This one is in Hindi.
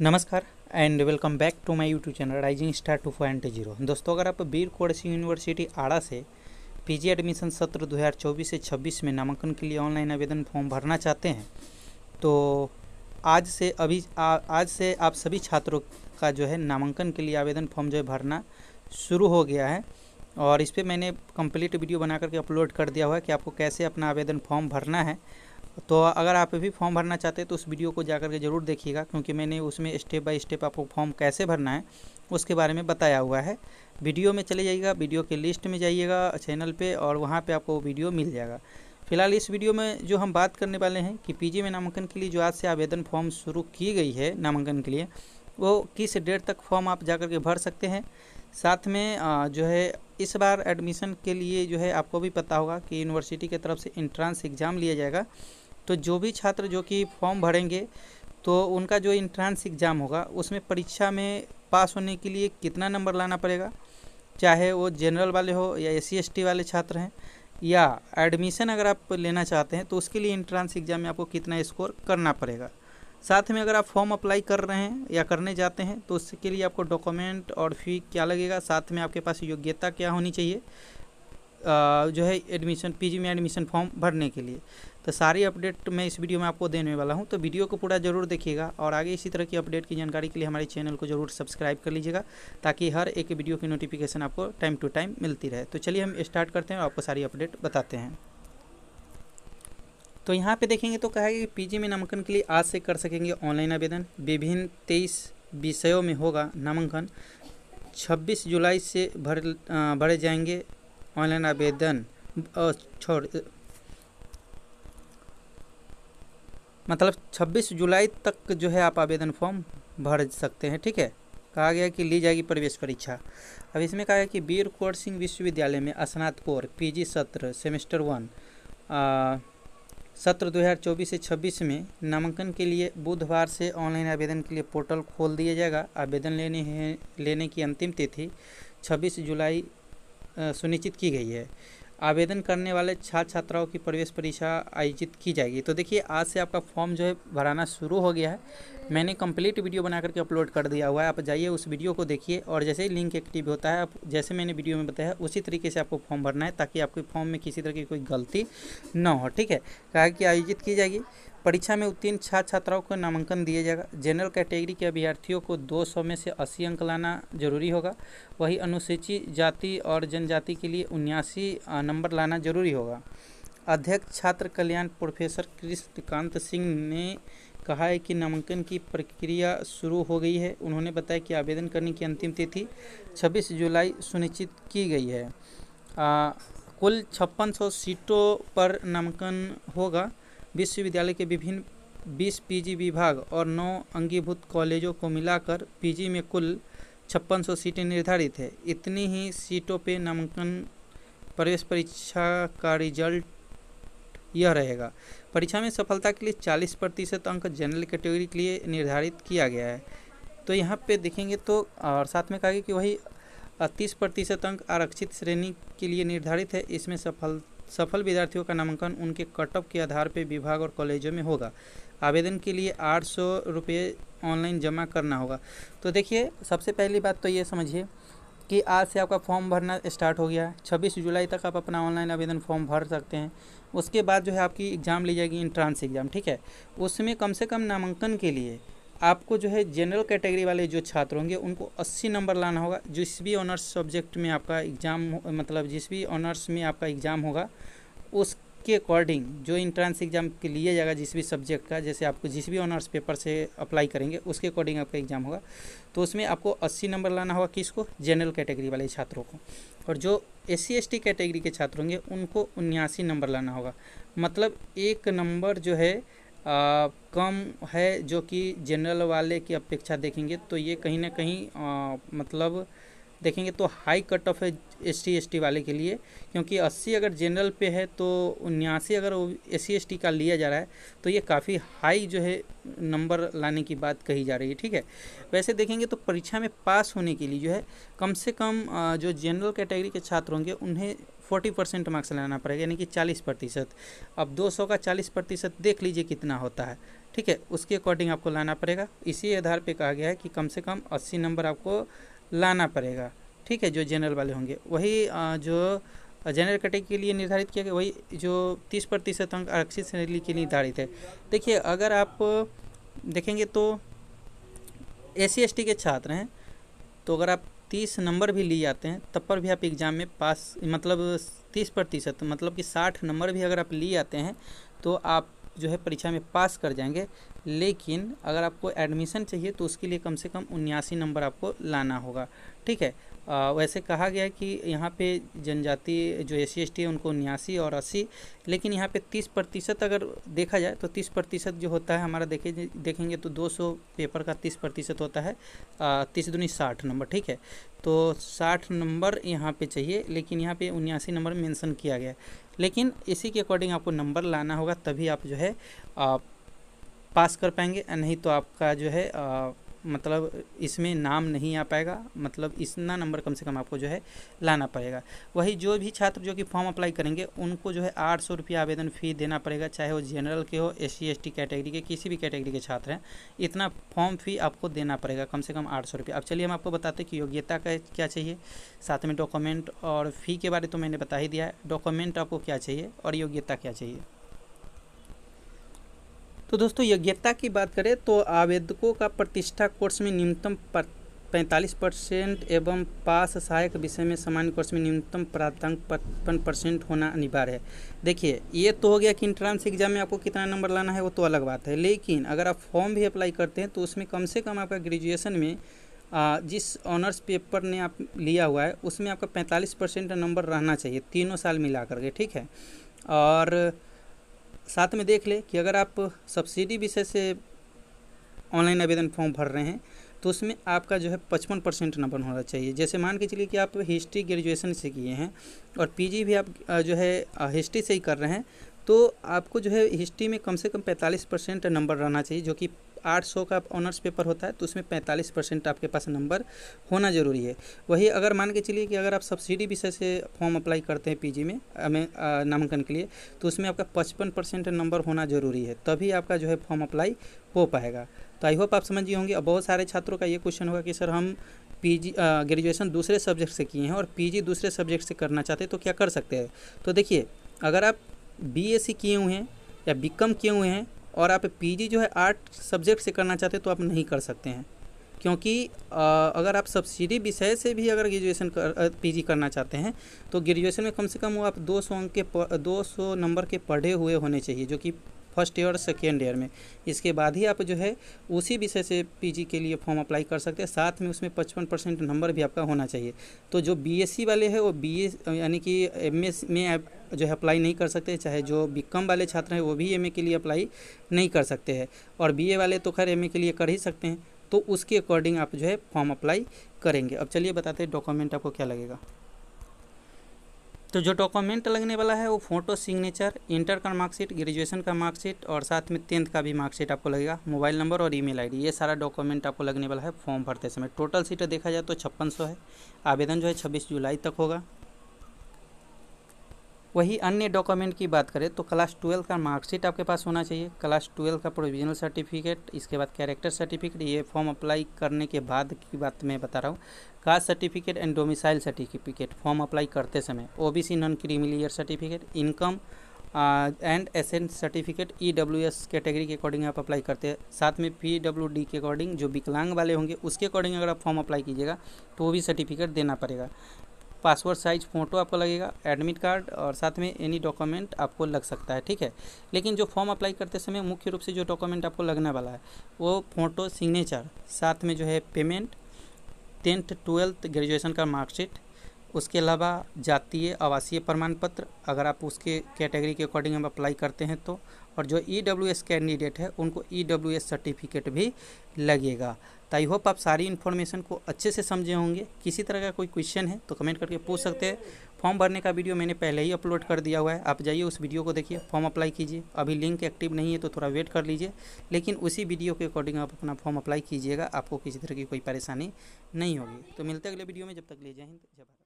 नमस्कार and welcome back to my YouTube channel rising star 2.0। दोस्तों, अगर आप वीर कुंवर सिंह यूनिवर्सिटी आड़ा से पीजी एडमिशन सत्र 2024 से 26 में नामांकन के लिए ऑनलाइन आवेदन फॉर्म भरना चाहते हैं तो आज से आप सभी छात्रों का जो है नामांकन के लिए आवेदन फॉर्म जो है भरना शुरू हो गया है। और इस पर मैंने कंप्लीट वीडियो बना करके अपलोड कर दिया हुआ है कि आपको कैसे अपना आवेदन फॉर्म भरना है। तो अगर आप भी फॉर्म भरना चाहते हैं तो उस वीडियो को जाकर के ज़रूर देखिएगा, क्योंकि मैंने उसमें स्टेप बाय स्टेप आपको फॉर्म कैसे भरना है उसके बारे में बताया हुआ है। वीडियो में चले जाइएगा, वीडियो के लिस्ट में जाइएगा चैनल पे, और वहाँ पे आपको वीडियो मिल जाएगा। फिलहाल इस वीडियो में जो हम बात करने वाले हैं कि पीजी में नामांकन के लिए जो आज से आवेदन फॉर्म शुरू की गई है नामांकन के लिए, वो किस डेट तक फॉर्म आप जाकर के भर सकते हैं। साथ में जो है इस बार एडमिशन के लिए जो है आपको भी पता होगा कि यूनिवर्सिटी की तरफ से इंट्रांस एग्ज़ाम लिया जाएगा। तो जो भी छात्र जो कि फॉर्म भरेंगे तो उनका जो इंट्रांस एग्ज़ाम होगा उसमें परीक्षा में पास होने के लिए कितना नंबर लाना पड़ेगा, चाहे वो जनरल वाले हो या SC ST वाले छात्र हैं, या एडमिशन अगर आप लेना चाहते हैं तो उसके लिए इंट्रांस एग्ज़ाम में आपको कितना स्कोर करना पड़ेगा। साथ में अगर आप फॉर्म अप्लाई कर रहे हैं या करने जाते हैं तो उसके लिए आपको डॉक्यूमेंट और फी क्या लगेगा, साथ में आपके पास योग्यता क्या होनी चाहिए जो है एडमिशन पीजी में एडमिशन फॉर्म भरने के लिए। तो सारी अपडेट मैं इस वीडियो में आपको देने वाला हूं, तो वीडियो को पूरा ज़रूर देखिएगा। और आगे इसी तरह की अपडेट की जानकारी के लिए हमारे चैनल को ज़रूर सब्सक्राइब कर लीजिएगा, ताकि हर एक वीडियो की नोटिफिकेशन आपको टाइम टू टाइम मिलती रहे। तो चलिए हम स्टार्ट करते हैं और आपको सारी अपडेट बताते हैं। तो यहाँ पे देखेंगे तो कहा है कि पीजी में नामांकन के लिए आज से कर सकेंगे ऑनलाइन आवेदन। विभिन्न 23 विषयों में होगा नामांकन। 26 जुलाई से भरे जाएंगे ऑनलाइन आवेदन। मतलब 26 जुलाई तक जो है आप आवेदन फॉर्म भर सकते हैं। ठीक है, कहा गया कि ली जाएगी प्रवेश परीक्षा। अब इसमें कहा है कि वीर कुंवर सिंह विश्वविद्यालय में स्नातकोत्तर पीजी सत्र सेमेस्टर 1 सत्र 2024 से 26 में नामांकन के लिए बुधवार से ऑनलाइन आवेदन के लिए पोर्टल खोल दिया जाएगा। आवेदन लेने की अंतिम तिथि 26 जुलाई सुनिश्चित की गई है। आवेदन करने वाले छात्र छात्राओं की प्रवेश परीक्षा आयोजित की जाएगी। तो देखिए, आज से आपका फॉर्म जो है भराना शुरू हो गया है। मैंने कंप्लीट वीडियो बना करके अपलोड कर दिया हुआ है, आप जाइए उस वीडियो को देखिए, और जैसे ही लिंक एक्टिव होता है, आप जैसे मैंने वीडियो में बताया उसी तरीके से आपको फॉर्म भरना है, ताकि आपके फॉर्म में किसी तरह की कोई गलती ना हो। ठीक है, कहा कि आयोजित की जाएगी। परीक्षा में उत्तीर्ण छात्र छात्राओं को नामांकन दिया जाएगा। जनरल कैटेगरी के अभ्यर्थियों को 200 में से 80 अंक लाना जरूरी होगा। वही अनुसूचित जाति और जनजाति के लिए 79 नंबर लाना जरूरी होगा। अध्यक्ष छात्र कल्याण प्रोफेसर कृष्णकांत सिंह ने कहा है कि नामांकन की प्रक्रिया शुरू हो गई है। उन्होंने बताया कि आवेदन करने की अंतिम तिथि 26 जुलाई सुनिश्चित की गई है। कुल 5600 सीटों पर नामांकन होगा। विश्वविद्यालय के विभिन्न 20 पीजी विभाग और 9 अंगीभूत कॉलेजों को मिलाकर पीजी में कुल 5600 सीटें निर्धारित है। इतनी ही सीटों पे नामांकन प्रवेश परीक्षा का रिजल्ट यह रहेगा। परीक्षा में सफलता के लिए 40% अंक जनरल कैटेगरी के लिए निर्धारित किया गया है। तो यहाँ पे देखेंगे तो और साथ में कहा गया कि वही 30% अंक आरक्षित श्रेणी के लिए निर्धारित है। इसमें सफल विद्यार्थियों का नामांकन उनके कट ऑफ के आधार पर विभाग और कॉलेजों में होगा। आवेदन के लिए 800 रुपये ऑनलाइन जमा करना होगा। तो देखिए, सबसे पहली बात तो ये समझिए कि आज से आपका फॉर्म भरना स्टार्ट हो गया है। 26 जुलाई तक आप अपना ऑनलाइन आवेदन फॉर्म भर सकते हैं। उसके बाद जो है आपकी एग्ज़ाम ली जाएगी, इंट्रांस एग्ज़ाम। ठीक है, उसमें कम से कम नामांकन के लिए आपको जो है जनरल कैटेगरी वाले जो छात्र होंगे उनको 80 नंबर लाना होगा। जिस भी ऑनर्स सब्जेक्ट में आपका एग्ज़ाम, मतलब जिस भी ऑनर्स में आपका एग्ज़ाम होगा उसके अकॉर्डिंग जो इंट्रांस एग्ज़ाम के लिए जाएगा, जिस भी सब्जेक्ट का, जैसे आपको जिस भी ऑनर्स पेपर से अप्लाई करेंगे उसके अकॉर्डिंग आपका एग्ज़ाम होगा। तो उसमें आपको 80 नंबर लाना होगा। किसको? जनरल कैटेगरी वाले छात्रों को। और जो SC ST कैटेगरी के छात्र होंगे उनको 79 नंबर लाना होगा। मतलब 1 नंबर जो है कम है, जो कि जनरल वाले की अपेक्षा देखेंगे तो ये कहीं ना कहीं मतलब देखेंगे तो हाई कट ऑफ है SC/ST वाले के लिए, क्योंकि 80 अगर जनरल पे है तो 79 अगर SC/ST का लिया जा रहा है तो ये काफ़ी हाई जो है नंबर लाने की बात कही जा रही है, ठीक है। वैसे देखेंगे तो परीक्षा में पास होने के लिए जो है कम से कम जो जनरल कैटेगरी के छात्र होंगे उन्हें 40% मार्क्स लाना पड़ेगा, यानी कि 40%। अब 200 का 40% देख लीजिए कितना होता है, ठीक है, उसके अकॉर्डिंग आपको लाना पड़ेगा। इसी आधार पे कहा गया है कि कम से कम 80 नंबर आपको लाना पड़ेगा, ठीक है, जो जनरल वाले होंगे। वही जो जनरल कैटेगरी के लिए निर्धारित किया गया, वही जो 30% अंक आरक्षित श्रेणी के लिए निर्धारित है। देखिए अगर आप देखेंगे तो SC/ST के छात्र हैं तो अगर आप 30 नंबर भी लिए जाते हैं तब पर भी आप एग्ज़ाम में पास, मतलब 30%, मतलब कि 60 नंबर भी अगर आप लिए आते हैं तो आप जो है परीक्षा में पास कर जाएंगे। लेकिन अगर आपको एडमिशन चाहिए तो उसके लिए कम से कम 79 नंबर आपको लाना होगा, ठीक है। वैसे कहा गया है कि यहाँ पे जनजाति जो SC/ST है उनको 79 और 80, लेकिन यहाँ पे 30% अगर देखा जाए तो 30% जो होता है हमारा देखेंगे तो 200 पेपर का 30% होता है, 30 दूनी 60 नंबर, ठीक है। तो 60 नंबर यहाँ पे चाहिए, लेकिन यहाँ पे 79 नंबर मेंशन किया गया है। लेकिन इसी के अकॉर्डिंग आपको नंबर लाना होगा, तभी आप जो है पास कर पाएंगे, नहीं तो आपका जो है मतलब इसमें नाम नहीं आ पाएगा। मतलब इतना नंबर कम से कम आपको जो है लाना पड़ेगा। वही जो भी छात्र जो कि फॉर्म अप्लाई करेंगे उनको जो है 800 रुपया आवेदन फ़ी देना पड़ेगा, चाहे वो जनरल के हो, SC/ST कैटेगरी के, किसी भी कैटेगरी के छात्र हैं, इतना फॉर्म फ़ी आपको देना पड़ेगा, कम से कम 800 रुपया। अब चलिए हम आपको बताते हैं कि योग्यता का क्या चाहिए, साथ में डॉक्यूमेंट, और फ़ी के बारे तो मैंने बता ही दिया है। डॉक्यूमेंट आपको क्या चाहिए और योग्यता क्या चाहिए। तो दोस्तों योग्यता की बात करें तो आवेदकों का प्रतिष्ठा कोर्स में न्यूनतम 45% एवं पास सहायक विषय में सामान्य कोर्स में न्यूनतम प्राप्तांक 55% होना अनिवार्य है। देखिए ये तो हो गया कि इंट्रांस एग्जाम में आपको कितना नंबर लाना है वो तो अलग बात है, लेकिन अगर आप फॉर्म भी अप्लाई करते हैं तो उसमें कम से कम आपका ग्रेजुएशन में जिस ऑनर्स पेपर ने आप लिया हुआ है उसमें आपका 45% नंबर रहना चाहिए, तीनों साल मिला करके, ठीक है। और साथ में देख ले कि अगर आप सब्सिडी विषय से ऑनलाइन आवेदन फॉर्म भर रहे हैं तो उसमें आपका जो है 55% नंबर होना चाहिए। जैसे मान के चलिए कि आप हिस्ट्री ग्रेजुएशन से किए हैं और PG भी आप जो है हिस्ट्री से ही कर रहे हैं, तो आपको जो है हिस्ट्री में कम से कम 45% नंबर रहना चाहिए, जो कि 800 का ऑनर्स पेपर होता है तो उसमें 45% आपके पास नंबर होना ज़रूरी है। वही अगर मान के चलिए कि अगर आप सब्सिडी विषय से फॉर्म अप्लाई करते हैं PG में नामांकन के लिए तो उसमें आपका 55% नंबर होना ज़रूरी है, तभी आपका जो है फॉर्म अप्लाई हो पाएगा। तो आई होप आप समझ गए होंगे। अब बहुत सारे छात्रों का ये क्वेश्चन होगा कि सर हम PG ग्रेजुएशन दूसरे सब्जेक्ट से किए हैं और PG दूसरे सब्जेक्ट से करना चाहते हैं तो क्या कर सकते हैं। तो देखिए अगर आप BSc किए हुए हैं या BCom किए हुए हैं और आप PG जो है आर्ट सब्जेक्ट से करना चाहते हैं तो आप नहीं कर सकते हैं, क्योंकि अगर आप सब्सिडी विषय से भी अगर ग्रेजुएशन PG करना चाहते हैं तो ग्रेजुएशन में कम से कम वो आप 200 नंबर के पढ़े हुए होने चाहिए, जो कि फर्स्ट ईयर और सेकेंड ईयर में। इसके बाद ही आप जो है उसी विषय से PG के लिए फॉर्म अप्लाई कर सकते हैं, साथ में उसमें 55% नंबर भी आपका होना चाहिए। तो जो BSc वाले हैं वो यानी कि MA में आप जो है अप्लाई नहीं कर सकते, चाहे जो BCom वाले छात्र हैं वो भी MA के लिए अप्लाई नहीं कर सकते हैं, और BA वाले तो खैर MA के लिए कर ही सकते हैं। तो उसके अकॉर्डिंग आप जो है फॉर्म अप्लाई करेंगे। अब चलिए बताते हैं डॉक्यूमेंट आपको क्या लगेगा। तो जो डॉक्यूमेंट लगने वाला है वो फ़ोटो, सिग्नेचर, इंटर का मार्कशीट, ग्रेजुएशन का मार्कशीट और साथ में 10th का भी मार्कशीट आपको लगेगा, मोबाइल नंबर और ईमेल आईडी, ये सारा डॉक्यूमेंट आपको लगने वाला है फॉर्म भरते समय। टोटल सीट देखा जाए तो 5600 है। आवेदन जो है 26 जुलाई तक होगा। वही अन्य डॉक्यूमेंट की बात करें तो क्लास 12 का मार्कशीट आपके पास होना चाहिए, क्लास 12 का प्रोविजनल सर्टिफिकेट, इसके बाद कैरेक्टर सर्टिफिकेट, ये फॉर्म अप्लाई करने के बाद की बात मैं बता रहा हूँ। Caste certificate and domicile certificate form apply करते समय, OBC non creamy layer certificate, income and asset certificate, EWS category के अकॉर्डिंग आप अप्लाई करते हैं, साथ में PWD के अकॉर्डिंग जो विकलांग वाले होंगे उसके अकॉर्डिंग अगर आप फॉर्म अप्लाई कीजिएगा तो वो भी सर्टिफिकेट देना पड़ेगा। पासपोर्ट साइज फ़ोटो आपको लगेगा, एडमिट कार्ड और साथ में एनी डॉक्यूमेंट आपको लग सकता है, ठीक है। लेकिन जो फॉर्म अप्लाई करते समय मुख्य रूप से जो डॉक्यूमेंट आपको लगने वाला है वो फ़ोटो, सिग्नेचर, साथ में जो है पेमेंट, 10th 12th ग्रेजुएशन का मार्कशीट, उसके अलावा जातीय आवासीय प्रमाण पत्र, अगर आप उसके कैटेगरी के अकॉर्डिंग हम अप्लाई करते हैं तो, और जो EWS कैंडिडेट है उनको EWS सर्टिफिकेट भी लगेगा। तो आई होप आप सारी इन्फॉर्मेशन को अच्छे से समझे होंगे। किसी तरह का कोई क्वेश्चन है तो कमेंट करके पूछ सकते हैं। फॉर्म भरने का वीडियो मैंने पहले ही अपलोड कर दिया हुआ है, आप जाइए उस वीडियो को देखिए, फॉर्म अप्लाई कीजिए। अभी लिंक एक्टिव नहीं है तो थोड़ा वेट कर लीजिए, लेकिन उसी वीडियो के अकॉर्डिंग आप अपना फॉर्म अप्लाई कीजिएगा, आपको किसी तरह की कोई परेशानी नहीं होगी। तो मिलते हैं अगले वीडियो में, जब तक ले जय हिंद जय भारत।